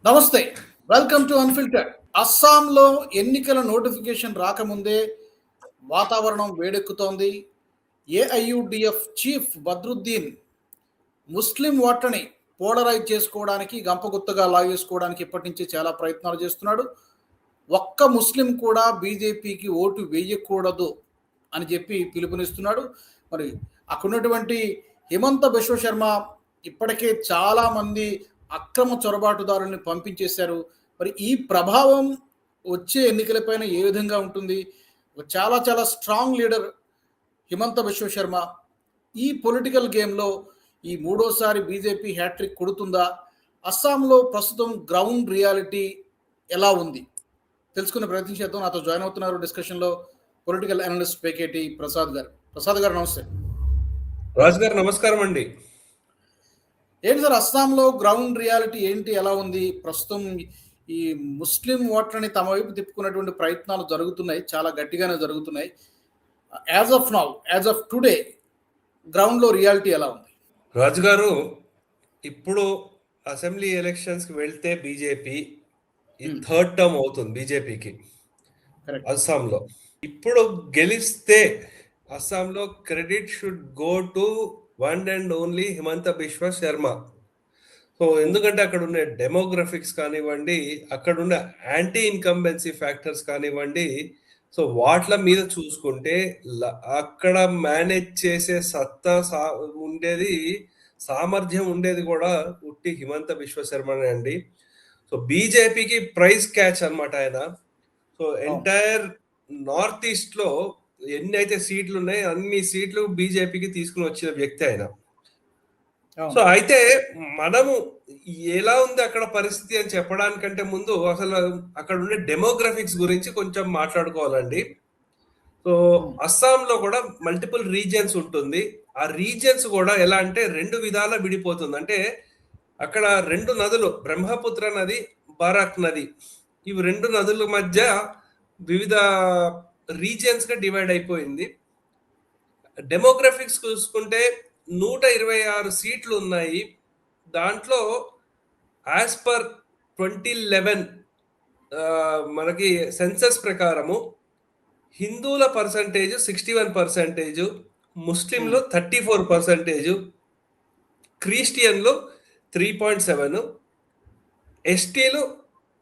నమస్తే. Welcome to unfiltered. అస్సాంలో ఎన్నికల నోటిఫికేషన్ రాకముందే వాతావరణం వేడెక్కుతోంది. ఏఐయూడీఎఫ్ చీఫ్ బద్రుద్దీన్ ముస్లిం ఓట్లని పోలరైజ్ చేసుకోవడానికి, గంపగుత్తగా లాగేసుకోవడానికి ఇప్పటి నుంచి చాలా ప్రయత్నాలు చేస్తున్నాడు. ఒక్క ముస్లిం కూడా బీజేపీకి ఓటు వేయకూడదు అని చెప్పి పిలుపునిస్తున్నాడు. మరి అక్కడున్నటువంటి హిమంత బిశ్వ శర్మ ఇప్పటికే చాలామంది అక్రమ చొరబాటుదారుల్ని పంపించేశారు. మరి ఈ ప్రభావం వచ్చే ఎన్నికలపైన ఏ విధంగా ఉంటుంది? చాలా చాలా స్ట్రాంగ్ లీడర్ హిమంత బిశ్వ శర్మ. ఈ పొలిటికల్ గేమ్‌లో ఈ మూడోసారి బీజేపీ హ్యాట్రిక్ కొడుతుందా? అస్సాంలో ప్రస్తుతం గ్రౌండ్ రియాలిటీ ఎలా ఉంది? తెలుసుకునే ప్రయత్నం చేద్దాం. నాతో జాయిన్ అవుతున్నారు డిస్కషన్‌లో పొలిటికల్ అనలిస్ట్ పేకేటి ప్రసాద్ గారు. ప్రసాద్ గారు నమస్తే. రాజు గారు నమస్కారం అండి. ఏంటి సార్ అస్సాంలో గ్రౌండ్ రియాలిటీ ఏంటి? ఎలా ఉంది? ప్రస్తుతం ఈ ముస్లిం ఓట్లని తమ వైపు తిప్పుకున్నటువంటి ప్రయత్నాలు జరుగుతున్నాయి. చాలా గట్టిగానే జరుగుతున్నాయి. As of now, as of today గ్రౌండ్‌లో రియాలిటీ ఎలా ఉంది? రాజు గారు, ఇప్పుడు అసెంబ్లీ ఎలక్షన్స్కి వెళ్తే బీజేపీ ఈ థర్డ్ టర్మ్ అవుతుంది బీజేపీకి కరెక్ట్. అస్సాంలో. ఇప్పుడు గెలిస్తే అస్సాంలో credit should go to one and only Himanta Biswa Sharma. So ఎందుకంటే అక్కడ ఉన్న డెమోగ్రఫిక్స్ కానివ్వండి, అక్కడ ఉన్న యాంటీ ఇన్కంబెన్సీ ఫ్యాక్టర్స్ కానివ్వండి, సో వాట్ల మీద చూసుకుంటే అక్కడ మేనేజ్ చేసే సత్తా ఉండేది, సామర్థ్యం ఉండేది కూడా ఉట్టి హిమంత బిశ్వ శర్మనే అండి. సో బీజేపీకి ప్రైజ్ క్యాచ్ అనమాట ఆయన. సో ఎంటైర్ నార్త్ ఈస్ట్ లో ఎన్ని అయితే సీట్లు ఉన్నాయి అన్ని సీట్లు బీజేపీకి తీసుకుని వచ్చిన వ్యక్తి ఆయన. సో అయితే మనము ఎలా ఉంది అక్కడ పరిస్థితి అని చెప్పడానికంటే ముందు అసలు అక్కడ ఉండే డెమోగ్రఫిక్స్ గురించి కొంచెం మాట్లాడుకోవాలండి. సో అస్సాంలో కూడా మల్టిపుల్ రీజియన్స్ ఉంటుంది. ఆ రీజియన్స్ కూడా ఎలా అంటే రెండు విధాలా విడిపోతుంది. అంటే అక్కడ రెండు నదులు, బ్రహ్మపుత్ర నది, బరాక్ నది, ఇవి రెండు నదుల మధ్య వివిధ రీజియన్స్ గా డివైడ్ అయిపోయింది. డెమోగ్రఫిక్స్ చూసుకుంటే 126 సీట్లు ఉన్నాయి. దాంట్లో యాజ్ పర్ 2011 మనకి సెన్సస్ ప్రకారము హిందువుల పర్సంటేజ్ 61%, ముస్లింలు 34%, క్రిస్టియన్లు 3.7%, ఎస్టీలు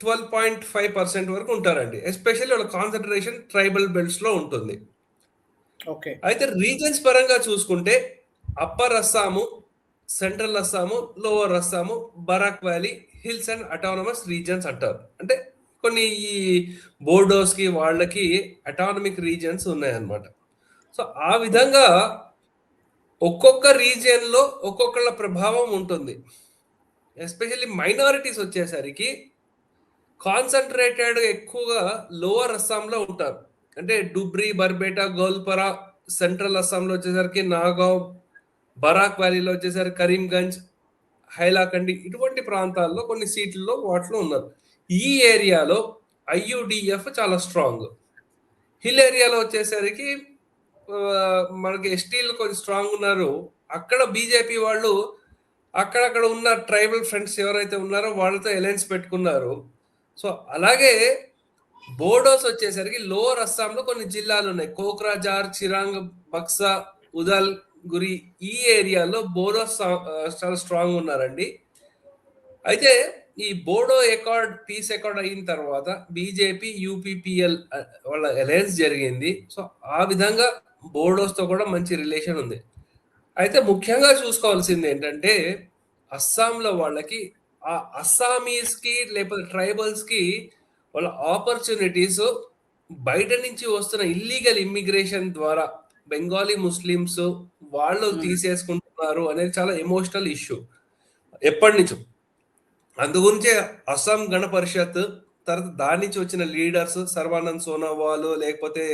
12.5% వరకు ఉంటారండి. ఎస్పెషల్లీ వాళ్ళ కాన్సన్ట్రేషన్ ట్రైబల్ బెల్ట్స్ లో ఉంటుంది. ఓకే. అయితే రీజన్స్ పరంగా చూసుకుంటే upper Assam, central Assam, lower Assam, Barak valley, hills and autonomous regions అంటారు. అంటే కొన్ని ఈ బోర్డోస్ కి వాళ్ళకి అటానమిక్ రీజన్స్ ఉన్నాయన్నమాట. సో ఆ విధంగా ఒక్కొక్క రీజియన్ లో ఒక్కొక్కళ్ళ ప్రభావం ఉంటుంది. ఎస్పెషల్లీ మైనారిటీస్ వచ్చేసరికి కాన్సన్ట్రేటెడ్ ఎక్కువగా లోవర్ అస్సాంలో ఉంటారు. అంటే డుబ్రీ, బర్బేటా, గోల్పరా, సెంట్రల్ అస్సాంలో వచ్చేసరికి నాగావ్, బరాక్ వ్యాలీలో వచ్చేసరికి కరీంగంజ్, హైలాకండి, ఇటువంటి ప్రాంతాల్లో కొన్ని సీట్లలో వాటిలో ఉన్నారు. ఈ ఏరియాలో ఐయుడిఎఫ్ చాలా స్ట్రాంగ్. హిల్ ఏరియాలో వచ్చేసరికి మనకి ఎస్టీలు కొంచెం స్ట్రాంగ్ ఉన్నారు. అక్కడ బీజేపీ వాళ్ళు అక్కడక్కడ ఉన్న ట్రైబల్ ఫ్రెండ్స్ ఎవరైతే ఉన్నారో వాళ్ళతో అలయన్స్ పెట్టుకున్నారు. సో అలాగే బోడోస్ వచ్చేసరికి లోవర్ అస్సాంలో కొన్ని జిల్లాలు ఉన్నాయి. కోక్రాజార్, చిరాంగ్, బక్సా, ఉదల్ గురి, ఈ ఏరియాలో బోడోస్ చాలా స్ట్రాంగ్ ఉన్నారండి. అయితే ఈ బోడో అకార్డ్, పీస్ అకార్డ్ అయిన తర్వాత బీజేపీ యూపీపీఎల్ వాళ్ళ అలయన్స్ జరిగింది. సో ఆ విధంగా బోడోస్ తో కూడా మంచి రిలేషన్ ఉంది. అయితే ముఖ్యంగా చూసుకోవాల్సింది ఏంటంటే అస్సాంలో వాళ్ళకి ఆ అస్సామీస్ కి లేకపోతే ట్రైబల్స్ కి వాళ్ళ ఆపర్చునిటీస్ బయట నుంచి వస్తున్న ఇల్లీగల్ ఇమ్మిగ్రేషన్ ద్వారా బెంగాలీ ముస్లిమ్స్ వాళ్ళు తీసేసుకుంటున్నారు అనేది చాలా ఎమోషనల్ ఇష్యూ ఎప్పటి నుంచో. అందు గురించే అస్సాం గణ పరిషత్, తర్వాత దాని నుంచి వచ్చిన లీడర్స్ సర్వానంద్ సోనోవాల్, లేకపోతే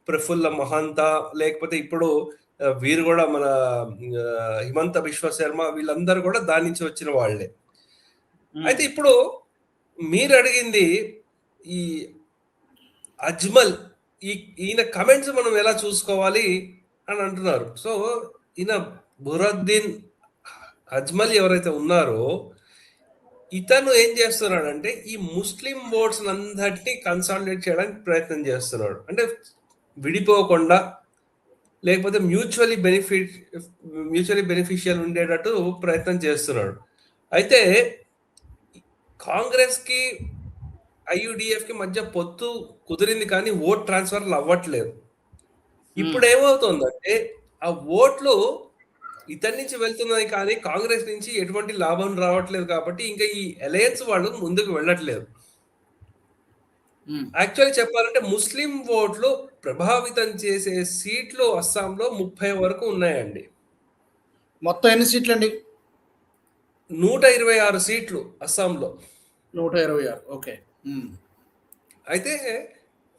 ప్రఫుల్ల మహంత, లేకపోతే ఇప్పుడు వీరు కూడా మన హిమంత బిశ్వ శర్మ, వీళ్ళందరూ కూడా దాని నుంచి వచ్చిన వాళ్ళే. అయితే ఇప్పుడు మీరు అడిగింది ఈ అజ్మల్, ఈయన కమెంట్స్ మనం ఎలా చూసుకోవాలి అని అంటున్నారు. సో ఈయన బురద్దీన్ అజ్మల్ ఎవరైతే ఉన్నారో ఇతను ఏం చేస్తున్నాడంటే ఈ ముస్లిం ఓట్స్ అందరినీ కన్సాలిడేట్ చేయడానికి ప్రయత్నం చేస్తున్నాడు. అంటే విడిపోకుండా, లేకపోతే మ్యూచువల్లీ బెనిఫిషియల్ ఉండేటట్టు ప్రయత్నం చేస్తున్నాడు. అయితే కాంగ్రెస్ కి ఐయుడిఎఫ్ కి మధ్య పొత్తు కుదిరింది, కానీ ఓట్ ట్రాన్స్ఫర్లు అవ్వట్లేదు. ఇప్పుడు ఏమవుతుందంటే ఆ ఓట్లు ఇతని నుంచి వెళ్తున్నాయి, కానీ కాంగ్రెస్ నుంచి ఎటువంటి లాభం రావట్లేదు. కాబట్టి ఇంకా ఈ అలయన్స్ వాళ్ళు ముందుకు వెళ్ళట్లేదు. యాక్చువల్లీ చెప్పాలంటే ముస్లిం ఓట్లు ప్రభావితం చేసే సీట్లు అస్సాంలో 30 వరకు ఉన్నాయండి. మొత్తం ఎన్ని సీట్లు అండి? 126 సీట్లు అస్సాంలో. 126. ఓకే. అయితే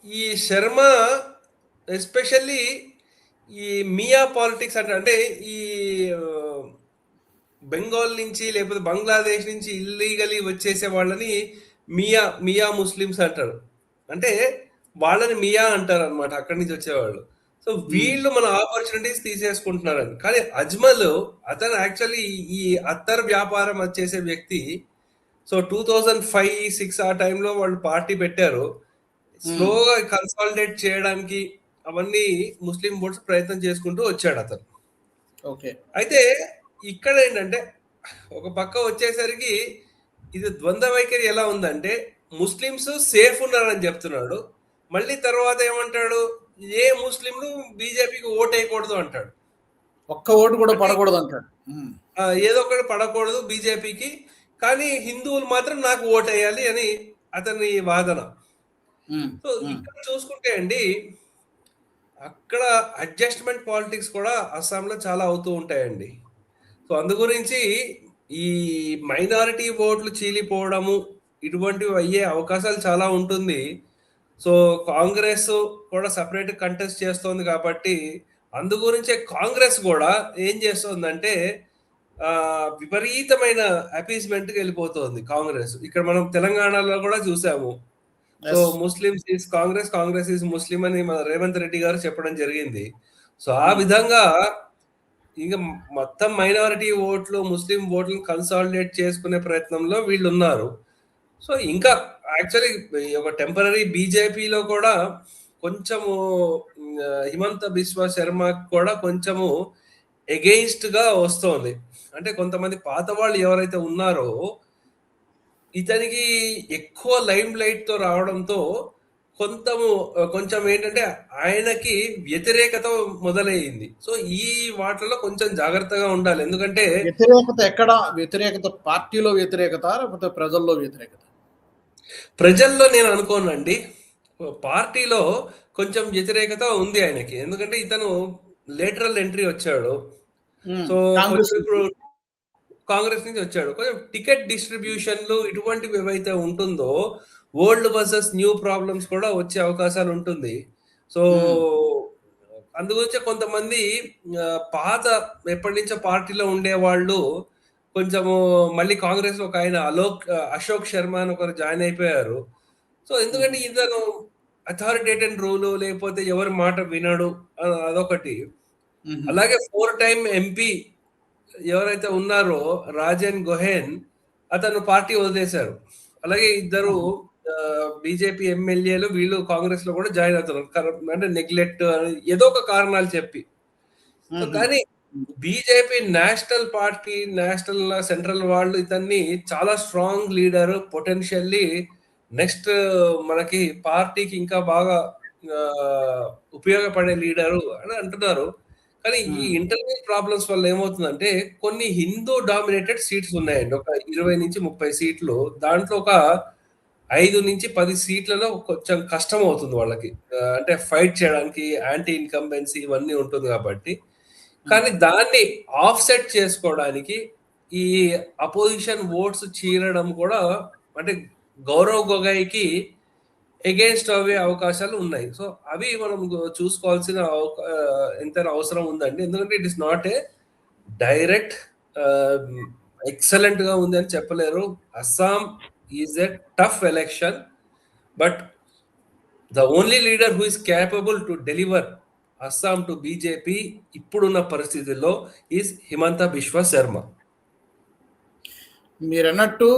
ఈ శర్మ ఎస్పెషల్లీ ఈ మియా పాలిటిక్స్ అంటే ఈ బెంగాల్ నుంచి లేకపోతే బంగ్లాదేశ్ నుంచి ఇల్లీగలీ వచ్చేసే వాళ్ళని మియా ముస్లిమ్స్ అంటారు. అంటే వాళ్ళని మియా అంటారు అనమాట, అక్కడి నుంచి వచ్చేవాళ్ళు. సో వీళ్ళు మన ఆపర్చునిటీస్ తీసేసుకుంటున్నారని. కానీ అజ్మల్ అతను యాక్చువల్లీ ఈ అత్తర్ వ్యాపారం చేసే వ్యక్తి. సో 2005-06 ఆ టైంలో వాళ్ళు పార్టీ పెట్టారు. స్లోగా కన్సాలిడేట్ చేయడానికి అవన్నీ ముస్లిం ఓట్స్ ప్రయత్నం చేసుకుంటూ వచ్చాడు అతను. ఓకే. అయితే ఇక్కడ ఏంటంటే ఒక పక్క వచ్చేసరికి ఇది ద్వంద్వ వైఖరి ఎలా ఉందంటే ముస్లిమ్స్ సేఫ్ ఉన్నారని చెప్తున్నాడు, మళ్ళీ తర్వాత ఏమంటాడు, ఏ ముస్లింలు బీజేపీకి ఓటు వేయకూడదు అంటాడు. ఒక్క ఓటు కూడా పడకూడదు అంటాడు. ఏదో ఒకటి పడకూడదు బీజేపీకి, కానీ హిందువులు మాత్రం నాకు ఓటు వేయాలి అని అతని వాదన. సో ఇక్కడ చూసుకుంటే అండి, అక్కడ అడ్జస్ట్మెంట్ పాలిటిక్స్ కూడా అస్సాంలో చాలా అవుతూ ఉంటాయండి. సో అందు గురించి ఈ మైనారిటీ ఓట్లు చీలిపోవడము ఇటువంటివి అయ్యే అవకాశాలు చాలా ఉంటుంది. సో కాంగ్రెస్ కూడా సపరేట్ కంటెస్ట్ చేస్తోంది కాబట్టి అందు గురించే కాంగ్రెస్ కూడా ఏం చేస్తోందంటే విపరీతమైన అపీస్మెంట్కి వెళ్ళిపోతుంది కాంగ్రెస్. ఇక్కడ మనం తెలంగాణలో కూడా చూసాము. So Muslims is Congress, Congress is ముస్లిం అని మన రేవంత్ రెడ్డి గారు చెప్పడం జరిగింది. సో ఆ విధంగా ఇంకా మొత్తం మైనారిటీ ఓట్లు ముస్లిం ఓట్లను కన్సాలిడేట్ చేసుకునే ప్రయత్నంలో వీళ్ళు ఉన్నారు. సో ఇంకా యాక్చువల్లీ ఒక టెంపరీ బీజేపీలో కూడా కొంచెము హిమంత బిశ్వ శర్మ కూడా కొంచెము ఎగెయిన్స్ట్ గా వస్తోంది. అంటే కొంతమంది పాత వాళ్ళు ఎవరైతే ఉన్నారో ఇతనికి ఎక్కువ లైమ్ లైట్ తో రావడంతో కొంచెం ఏంటంటే ఆయనకి వ్యతిరేకత మొదలయ్యింది. సో ఈ వాటిలో కొంచెం జాగ్రత్తగా ఉండాలి. ఎందుకంటే వ్యతిరేకత ఎక్కడ? వ్యతిరేకత పార్టీలో వ్యతిరేకత లేకపోతే ప్రజల్లో వ్యతిరేకత? ప్రజల్లో నేను అనుకోనండి, పార్టీలో కొంచెం వ్యతిరేకత ఉంది ఆయనకి. ఎందుకంటే ఇతను లేటరల్ ఎంట్రీ వచ్చాడు. సో కాంగ్రెస్ నుంచి వచ్చాడు. కొంచెం టికెట్ డిస్ట్రిబ్యూషన్లు ఇటువంటివి ఏవైతే ఉంటుందో ఓల్డ్ వర్సెస్ న్యూ ప్రాబ్లమ్స్ కూడా వచ్చే అవకాశాలు ఉంటుంది. సో అందుగురించి కొంతమంది పాత ఎప్పటి నుంచో పార్టీలో ఉండేవాళ్ళు కొంచెము మళ్ళీ కాంగ్రెస్ లో ఒక ఆయన అశోక్ శర్మ అని ఒకరు జాయిన్ అయిపోయారు. సో ఎందుకంటే ఇతను అథారిటేటివ్ రూలు లేకపోతే ఎవరి మాట వినడు అదొకటి. అలాగే 4 టైమ్ ఎంపీ ఎవరైతే ఉన్నారో రాజన్ గోహెన్ అతను పార్టీ వదిలేశారు. అలాగే ఇద్దరు బీజేపీ ఎమ్మెల్యేలు వీళ్ళు కాంగ్రెస్ లో కూడా జాయిన్ అవుతున్నారు. అంటే నెగ్లెక్ట్ ఏదో ఒక కారణాలు చెప్పి. కానీ BJP national party national central వాళ్ళు ఇతన్ని చాలా స్ట్రాంగ్ లీడర్, పొటెన్షియల్లీ నెక్స్ట్ మనకి పార్టీకి ఇంకా బాగా ఉపయోగపడే లీడరు అని అంటున్నారు. కానీ ఈ ఇంటర్నల్ ప్రాబ్లమ్స్ వల్ల ఏమవుతుందంటే కొన్ని హిందూ డామినేటెడ్ సీట్స్ ఉన్నాయండి, ఒక 20-30 సీట్లు. దాంట్లో ఒక 5-10 సీట్లలో కొంచెం కష్టం అవుతుంది వాళ్ళకి, అంటే ఫైట్ చేయడానికి యాంటీ ఇన్కంబెన్సీ ఇవన్నీ ఉంటుంది కాబట్టి. కానీ దాన్ని ఆఫ్సెట్ చేసుకోవడానికి ఈ అపోజిషన్ ఓట్స్ చీరడం కూడా, అంటే గౌరవ్ గొగైకి ఎగెయిన్స్ట్ అవే అవకాశాలు ఉన్నాయి. సో అవి మనం చూసుకోవాల్సిన ఎంతైనా అవసరం ఉందండి. ఎందుకంటే it is not a direct excellent గా ఉంది అని చెప్పలేరు. Assam is a tough election, but the only leader who is capable to deliver Assam to BJP ఇప్పుడున్న పరిస్థితుల్లో ఈజ్ హిమంత బిశ్వ శర్మ. మీరన్నట్టు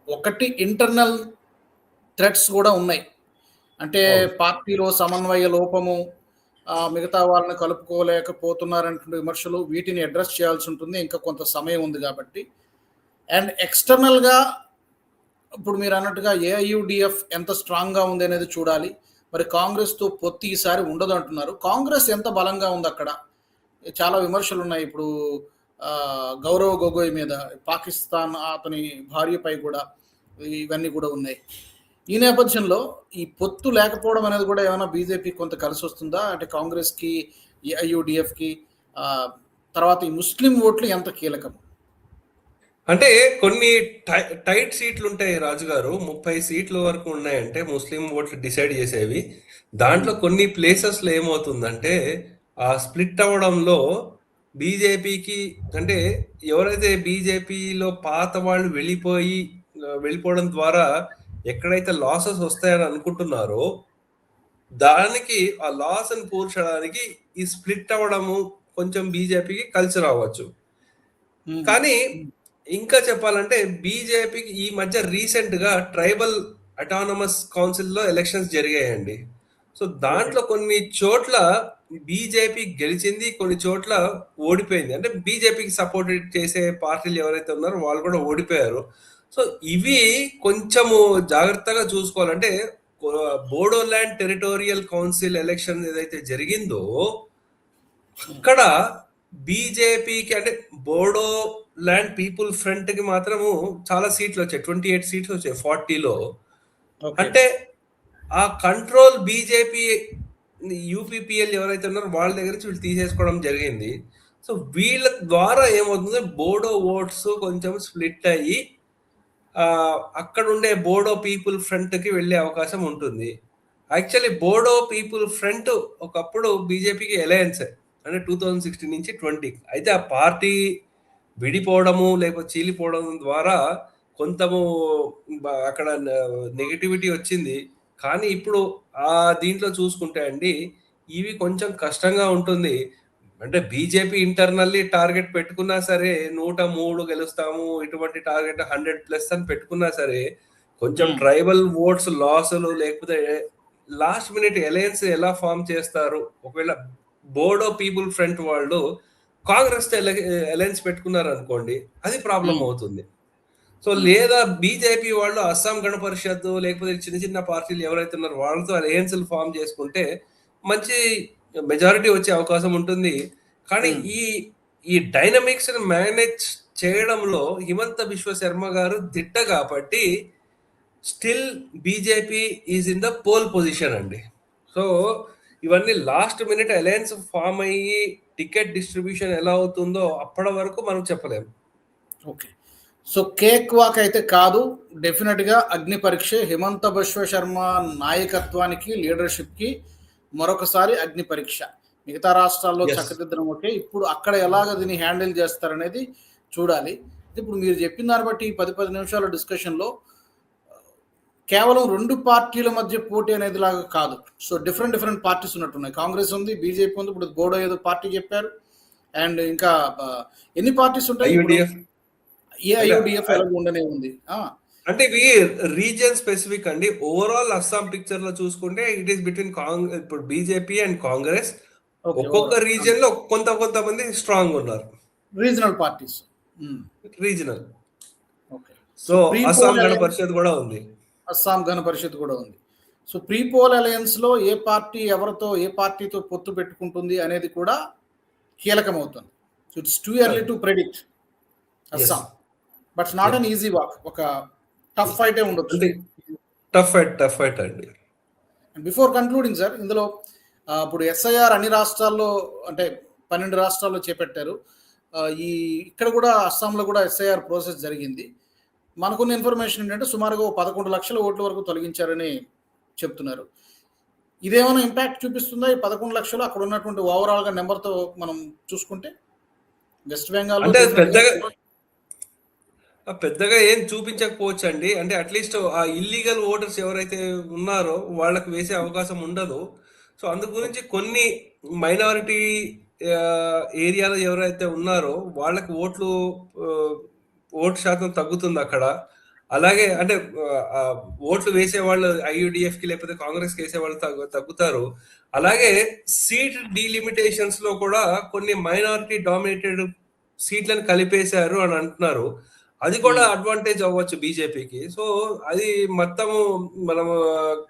ఒకటి ఇంటర్నల్ థ్రెట్స్ కూడా ఉన్నాయి. అంటే అవును. పార్టీలో సమన్వయ లోపము, మిగతా వాళ్ళని కలుపుకోలేకపోతున్నారనేటువంటి విమర్శలు, వీటిని అడ్రెస్ చేయాల్సి ఉంటుంది. ఇంకా కొంత సమయం ఉంది కాబట్టి. అండ్ ఎక్స్టర్నల్‌గా ఇప్పుడు మీరన్నట్టుగా ఏఐయూడీఎఫ్ ఎంత స్ట్రాంగ్‌గా ఉంది అనేది చూడాలి. మరి కాంగ్రెస్‌తో పొత్తు ఈసారి ఉండదంటున్నారు. కాంగ్రెస్ ఎంత బలంగా ఉందక్కడ? చాలా విమర్శలున్నాయి. ఇప్పుడు గౌరవ్ గొగోయ్ మీద, పాకిస్తాన్ అతని భార్యపై కూడా ఇవన్నీ కూడా ఉన్నాయి. ఈ నేపథ్యంలో ఈ పొత్తు లేకపోవడం అనేది కూడా ఏమైనా బీజేపీ కొంత కలిసొస్తుందా? అంటే కాంగ్రెస్‌కి, ఏఐయూడీఎఫ్‌కి తర్వాత ఈ ముస్లిం ఓట్లు ఎంత కీలకం? అంటే కొన్ని టైట్ సీట్లు ఉంటాయి రాజుగారు. 30 సీట్ల వరకు ఉన్నాయంటే ముస్లిం ఓట్లు డిసైడ్ చేసేవి. దాంట్లో హ్మ్. కొన్ని ప్లేసెస్‌లో ఏమవుతుందంటే ఆ స్ప్లిట్ అవ్వడంలో బీజేపీకి అంటే ఎవరైతే బీజేపీలో పాత వాళ్ళు వెళ్ళిపోవడం ద్వారా ఎక్కడైతే లాసెస్ వస్తాయని అనుకుంటున్నారో దానికి ఆ లాస్‌ని పూడ్చడానికి ఈ స్ప్లిట్ అవ్వడము కొంచెం బీజేపీకి కలిసి రావచ్చు. హ్మ్. కానీ హ్మ్. ఇంకా చెప్పాలంటే బీజేపీకి ఈ మధ్య రీసెంట్‌గా ట్రైబల్ అటానమస్ కౌన్సిల్‌లో ఎలక్షన్స్ జరిగాయండి. So okay. దాంట్లో కొన్ని చోట్ల బీజేపీ గెలిచింది. కొన్ని చోట్ల ఓడిపోయింది. అంటే బీజేపీకి సపోర్ట్ చేసే పార్టీలు ఎవరైతే ఉన్నారో వాళ్ళు కూడా ఓడిపోయారు. సో ఇవి కొంచెము జాగ్రత్తగా చూసుకోవాలి. అంటే బోడోలాండ్ టెరిటోరియల్ కౌన్సిల్ ఎలక్షన్ ఏదైతే జరిగిందో హ్మ్. అక్కడ బీజేపీకి అంటే బోడో ల్యాండ్ పీపుల్ ఫ్రంట్ కి మాత్రము చాలా సీట్లు వచ్చాయి. 28 సీట్లు వచ్చాయి 40లో. ఓకే. అంటే ఆ కంట్రోల్ బీజేపీ యూపీపీఎల్ ఎవరైతే ఉన్నారో వాళ్ళ దగ్గర నుంచి వీళ్ళు తీసేసుకోవడం జరిగింది. సో వీళ్ళ ద్వారా ఏమవుతుంది బోడో ఓట్స్ కొంచెం స్ప్లిట్ అయ్యి అక్కడ ఉండే బోడో పీపుల్ ఫ్రంట్ కి వెళ్ళే అవకాశం ఉంటుంది. యాక్చువల్లీ బోడో పీపుల్ ఫ్రంట్ ఒకప్పుడు బీజేపీకి అలయన్స్ అంటే 2016 నుంచి 20 అయితే ఆ పార్టీ విడిపోవడము లేకపోతే చీలిపోవడం ద్వారా కొంతము అక్కడ నెగటివిటీ వచ్చింది. కానీ ఇప్పుడు ఆ దీంట్లో చూసుకుంటే అండి ఇవి కొంచెం కష్టంగా ఉంటుంది. అంటే బీజేపీ ఇంటర్నల్లీ టార్గెట్ పెట్టుకున్నా సరే 103 గెలుస్తాము ఇటువంటి టార్గెట్ 100+ అని పెట్టుకున్నా సరే కొంచెం హ్మ్. ట్రైబల్ ఓట్స్ లాసులు లేకపోతే లాస్ట్ మినిట్ అలయన్స్ ఎలా ఫామ్ చేస్తారు ఒకవేళ బోడో పీపుల్ ఫ్రంట్ వాళ్ళు కాంగ్రెస్ అలయన్స్ పెట్టుకున్నారు అనుకోండి అది ప్రాబ్లం హ్మ్. అవుతుంది. సో హ్మ్. లేదా బీజేపీ వాళ్ళు అస్సాం గణ పరిషత్ లేకపోతే చిన్న చిన్న పార్టీలు ఎవరైతే ఉన్నారో వాళ్ళతో అలయన్స్లు ఫామ్ చేసుకుంటే మంచి మెజారిటీ వచ్చే అవకాశం ఉంటుంది. కానీ హ్మ్. ఈ ఈ డైనమిక్స్ మేనేజ్ చేయడంలో హిమంత బిశ్వ శర్మ గారు దిట్ట కాబట్టి still BJP is in the pole position అండి. సో ఇవన్నీ లాస్ట్ మినిట్ అలయన్స్ ఫామ్ అయ్యి టికెట్ డిస్ట్రిబ్యూషన్ ఎలా అవుతుందో అప్పటి వరకు మనం చెప్పలేము. ఓకే. సో కేక్ వాక్ అయితే కాదు. డెఫినిట్‌గా అగ్ని పరీక్షే. హిమంత బిశ్వ శర్మ నాయకత్వానికి, లీడర్‌షిప్‌కి మరొకసారి అగ్ని పరీక్ష. మిగతా రాష్ట్రాల్లో ఎస్. చక్కదిద్దడం ఓకే. ఇప్పుడు అక్కడ ఎలాగ దీన్ని హ్యాండిల్ చేస్తారనేది చూడాలి. ఇప్పుడు మీరు చెప్పిన దాన్ని బట్టి 10, 10 నిమిషాల డిస్కషన్‌లో కేవలం 2 పార్టీల మధ్య పోటీ అనేదిలాగా కాదు. సో డిఫరెంట్ డిఫరెంట్ పార్టీస్ ఉన్నట్టున్నాయి. కాంగ్రెస్ ఉంది, బీజేపీ ఉంది. ఇప్పుడు బోడో ఏదో పార్టీ చెప్పారు. అండ్ ఇంకా ఎన్ని పార్టీస్ ఉంటాయి ఇప్పుడు? ఐయుడిఎఫ్ అంటే ఏఐయూడీఎఫ్ ఎలాగో ఉండనే ఉంది. అంటే ఇవి రీజియన్ స్పెసిఫిక్ అండి. ఓవరాల్ అస్సాం పిక్చర్ లో చూసుకుంటే ఇట్ ఈస్ బిట్వీన్ ఇప్పుడు బీజేపీ అండ్ కాంగ్రెస్. ఓకే. ఒక్కొక్క ఓవరాల్. రీజియన్ లో కొంతమంది స్ట్రాంగ్ ఉన్నారు. Regional parties. Hmm. Regional. Okay. So so pre Assam poll Gana alliance Parishad కూడా ఉంది. అస్సాం గణ పరిషత్ కూడా ఉంది. సో ప్రీ పోల్ అలయన్స్‌లో ఏ పార్టీ ఎవరితో, ఏ పార్టీతో పొత్తు పెట్టుకుంటుంది అనేది కూడా కీలకమవుతుంది. So it's too early to predict as. Assam. But not an easy walk. ఒక టఫ్ ఫైటే ఉండొచ్చు. అంటే టఫ్ ఫైట్ అండి. బిఫోర్ కన్క్లూడింగ్ సార్, ఇందులో ఇప్పుడు ఎస్ఐఆర్ అన్ని రాష్ట్రాల్లో అంటే 12 రాష్ట్రాల్లో చేపట్టారు. ఈ ఇక్కడ కూడా అస్సాంలో కూడా ఎస్ఐఆర్ ప్రాసెస్ జరిగింది. మనకున్న ఇన్ఫర్మేషన్ ఏంటంటే సుమారుగా 11 లక్షల ఓట్ల వరకు తొలగించారని చెప్తున్నారు. ఇదేమైనా ఇంపాక్ట్ చూపిస్తుందా? ఈ 11 లక్షలు అక్కడ ఉన్నటువంటి ఓవరాల్‌గా నంబర్‌తో మనం చూసుకుంటే? వెస్ట్ బెంగాల్‌లో అంటే అది డెఫినిట్‌గా పెద్దగా ఏం చూపించకపోవచ్చండి. అంటే అట్‌లీస్ట్ ఆ ఇల్లీగల్ ఓటర్స్ ఎవరైతే ఉన్నారో వాళ్ళకి వేసే అవకాశం ఉండదు. సో అందు గురించి కొన్ని మైనారిటీ ఏరియాలో ఎవరైతే ఉన్నారో వాళ్ళకి ఓటు శాతం తగ్గుతుందక్కడ. అలాగే అంటే ఓట్లు వేసే వాళ్ళు IUDF కి లేకపోతే కాంగ్రెస్ కి వేసే వాళ్ళు తగ్గుతారు. అలాగే సీట్ డీలిమిటేషన్స్ లో కూడా కొన్ని మైనారిటీ డామినేటెడ్ సీట్లను కలిపేశారు అని అంటున్నారు. అది కూడా అడ్వాంటేజ్ అవ్వచ్చు బీజేపీకి. సో అది మొత్తము మనము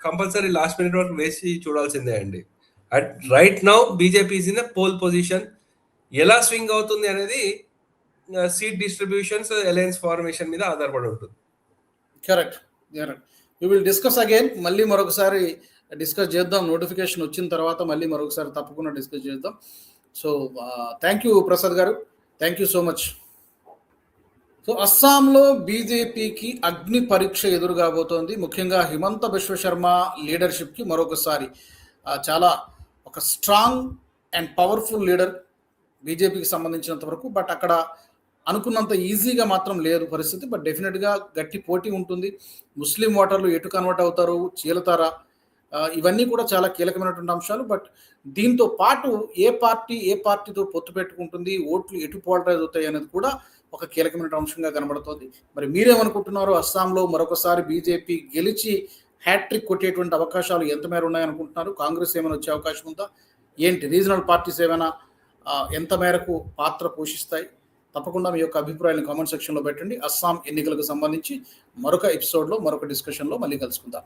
కంపల్సరీ లాస్ట్ మినిట్ వరకు వేసి చూడాల్సిందే అండి. At right now BJP is in pole position. ఎలా స్వింగ్ అవుతుంది అనేది సీట్ డిస్ట్రిబ్యూషన్స్, అలయన్స్ ఫార్మేషన్ మీద ఆధారపడి ఉంటుంది. Correct. We will discuss again. మళ్ళీ మరొకసారి డిస్కస్ చేద్దాం. నోటిఫికేషన్ వచ్చిన తర్వాత మళ్ళీ మరొకసారి తప్పకుండా డిస్కస్ చేద్దాం. సో థ్యాంక్ యూ ప్రసాద్ గారు, thank you so much. So అస్సాంలో బీజేపీకి అగ్ని పరీక్ష ఎదురు కాబోతోంది. ముఖ్యంగా హిమంత బిశ్వ శర్మ లీడర్షిప్కి మరొకసారి చాలా ఒక స్ట్రాంగ్ అండ్ పవర్ఫుల్ లీడర్ బీజేపీకి సంబంధించినంత వరకు. బట్ అక్కడ అనుకున్నంత ఈజీగా మాత్రం లేదు పరిస్థితి. బట్ డెఫినెట్గా గట్టి పోటీ ఉంటుంది. ముస్లిం ఓటర్లు ఎటు కన్వర్ట్ అవుతారు, చీలతారా, ఇవన్నీ కూడా చాలా కీలకమైనటువంటి అంశాలు. బట్ దీంతో పాటు ఏ పార్టీతో పొత్తు పెట్టుకుంటుంది, ఓట్లు ఎటు పోలరైజ్ అవుతాయి అనేది కూడా ఒక కీలకమైన అంశంగా కనబడుతోంది. మరి మీరేమనుకుంటున్నారు? అస్సాంలో మరొకసారి బీజేపీ గెలిచి హ్యాట్రిక్ కొట్టేటువంటి అవకాశాలు ఎంత మేర ఉన్నాయనుకుంటున్నారు? కాంగ్రెస్ ఏమైనా వచ్చే అవకాశం ఉందా? ఏంటి రీజనల్ పార్టీస్ ఏమైనా ఎంత మేరకు పాత్ర పోషిస్తాయి? తప్పకుండా మీ యొక్క అభిప్రాయాలను కామెంట్ సెక్షన్లో పెట్టండి. అస్సాం ఎన్నికలకు సంబంధించి మరొక ఎపిసోడ్లో మరొక డిస్కషన్లో మళ్ళీ కలుసుకుందాం.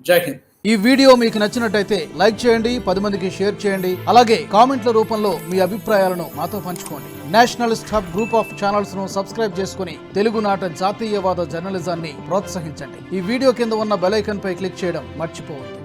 జై హింద్. ఈ వీడియో మీకు నచ్చినట్టయితే లైక్ చేయండి, 10 మందికి షేర్ చేయండి. అలాగే కామెంట్ల రూపంలో మీ అభిప్రాయాలను మాతో పంచుకోండి. Nationalist hub group of channels ను సబ్స్క్రైబ్ చేసుకుని తెలుగునాట జాతీయవాద జర్నలిజాన్ని ప్రోత్సహించండి. ఈ వీడియో కింద ఉన్న బెల్ ఐకాన్ పై క్లిక్ చేయడం మర్చిపోవద్దు.